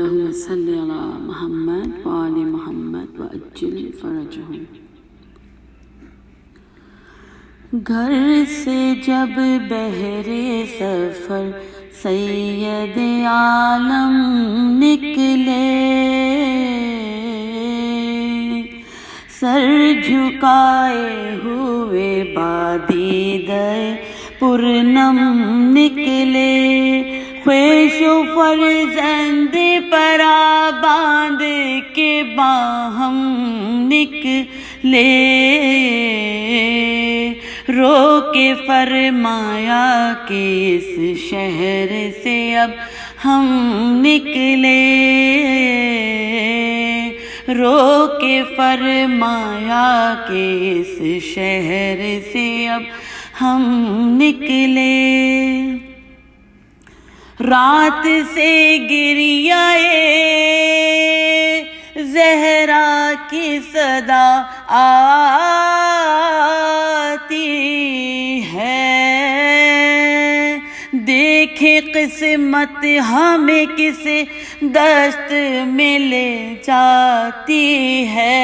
اللہم صلی علی محمد وآل محمد وعجل فرجہم۔ گھر سے جب بہر سفر سید عالم نکلے، سر جھکائے ہوئے بادیدہ پرنم نکلے، خویش و فرزند پرا باندھ کے باہم نکلے، رو کے فرمایا کہ اس شہر سے اب ہم نکلے، رو کے فرمایا کہ اس شہر سے اب ہم نکلے، رات سے گریہ زہرا کی صدا آتی ہے، دیکھے قسمت ہمیں کس دست میں لے جاتی ہے،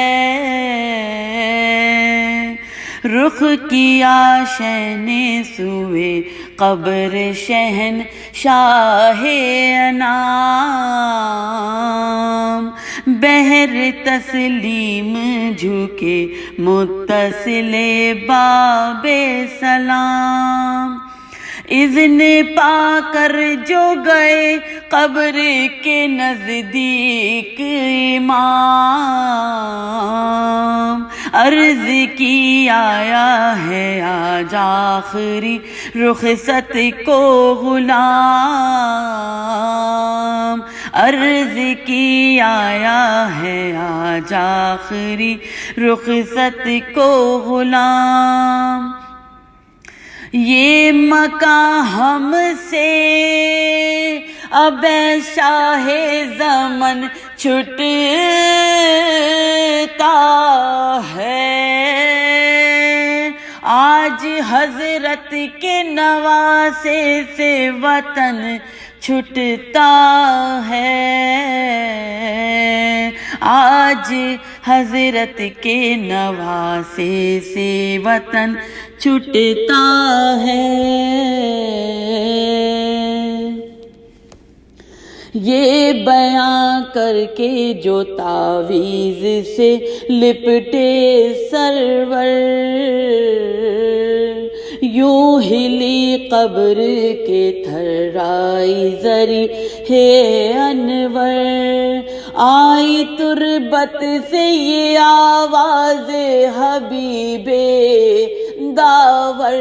رخ کیا شہن سوئے قبر شہنشاہ انام، بحر تسلیم جھکے متصل باب سلام، اذن پا کر جو گئے قبر کے نزدیک امام، عرض کی آیا ہے آج آخری رخصت کو غلام، عرض کی آیا ہے آج آخری رخصت کو غلام، یہ مکان ہم سے اب شاہ زمن چھٹتا ہے، آج حضرت کے نواسے سے وطن چھٹتا ہے، آج حضرت کے نواسے سے وطن چھٹتا ہے، یہ بیان کر کے جو تعویذ سے لپٹے سرور، یوں ہلی قبر کے تھرائی زری ہے انور، آئی تربت سے یہ آواز حبیب داور،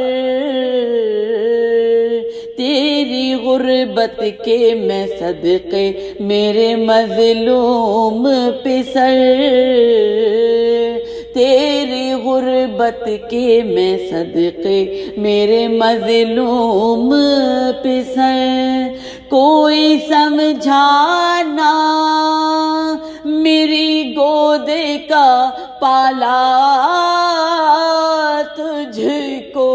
تیری غربت کے میں صدقے میرے مظلوم پسر، تیری غربت کے میں صدقے میرے مظلوم پسر، کوئی سمجھانا میری گود کا پالا تجھ کو،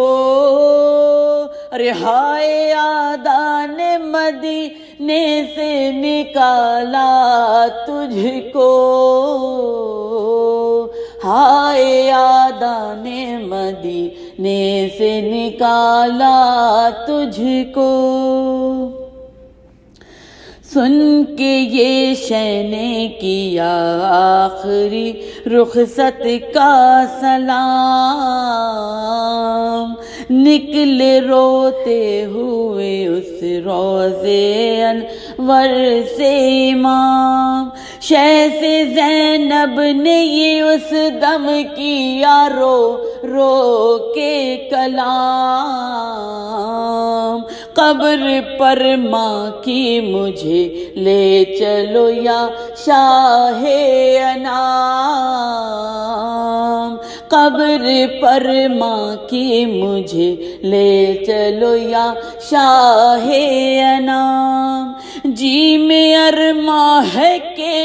رہائے آدان مدینے سے نکالا تجھ کو، ہائے آدان مدینے سے نکالا تجھ کو، سن کے یہ شہ نے کیا آخری رخصت کا سلام، نکلے روتے ہوئے اس روضے انور سے امام، شہ سے زینب نے یہ اس دم کیا رو رو کے کلام، قبر پر ماں کی مجھے لے چلو یا شاہ انام، قبر پر ماں کی مجھے لے چلو یا شاہ انام، جی میں ارماں ہے کہ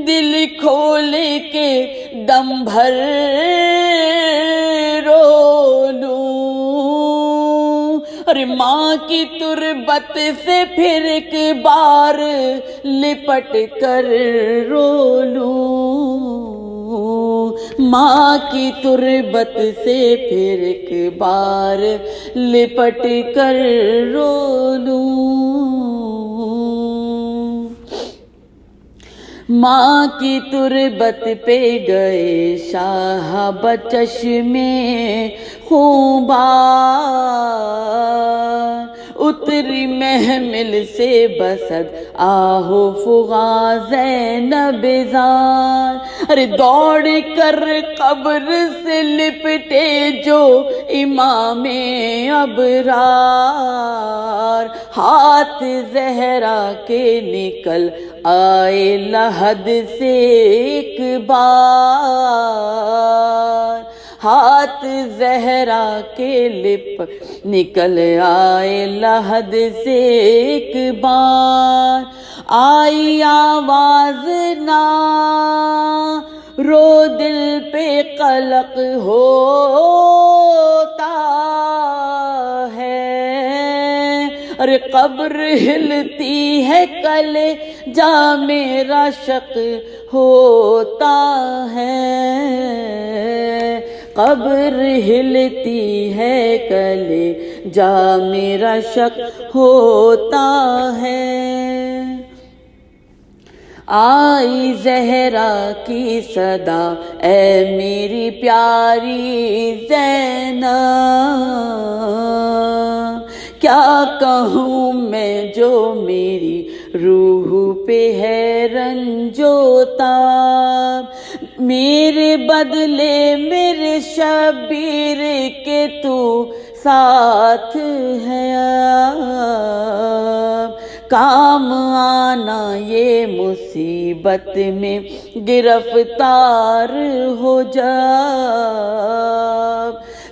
دل کھول کے دم بھر رو لوں، ارے ماں کی تربت سے پھر ایک بار لپٹ کر رو لوں، ماں کی تربت سے پھر ایک بار لپٹ کر رو لوں، ماں کی تربت پہ گئے شاہ چشمے خوبار، اتری محمل سے بسد آہو فغاں زینب زار، ارے دوڑ کر قبر سے لپٹے جو امام ابرار، ہاتھ زہرا کے نکل آئے لحد سے ایک بار، ہاتھ زہرا کے نکل آئے لحد سے ایک بار، آئی آواز نہ رو دل پہ قلق ہوتا ہے، ارے قبر ہلتی ہے کلے جا میرا شق ہوتا ہے، قبر ہلتی ہے کلے جا میرا شق ہوتا ہے، آئی زہرا کی صدا اے میری پیاری زینب، کیا کہوں میں جو میری روح پہ ہے رنج و تاب، میرے بدلے میرے شبیر کے تو ساتھ ہے، کام آنا یہ مصیبت میں گرفتار ہو جا،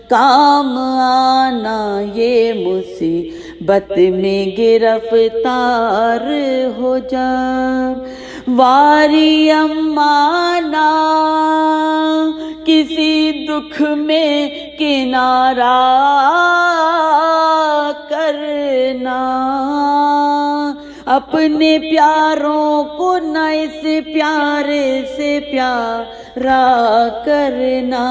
کام آنا یہ مصیبت میں گرفتار ہو جا، واری امانا کسی دکھ میں کنارہ کرنا، اپنے پیاروں کو نہ اس پیارے سے پیارا کرنا،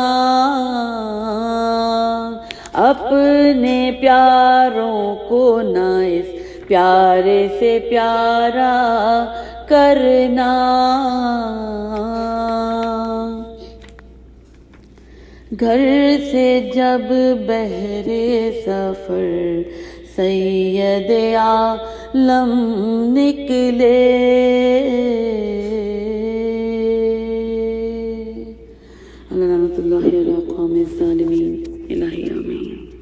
اپنے پیاروں کو نہ اس پیارے سے پیارا کرنا، گھر سے جب بہرے سفر سید عالم نکلے، اللہ رحمت اللہ علی قوم الظالمین، الہی آمین۔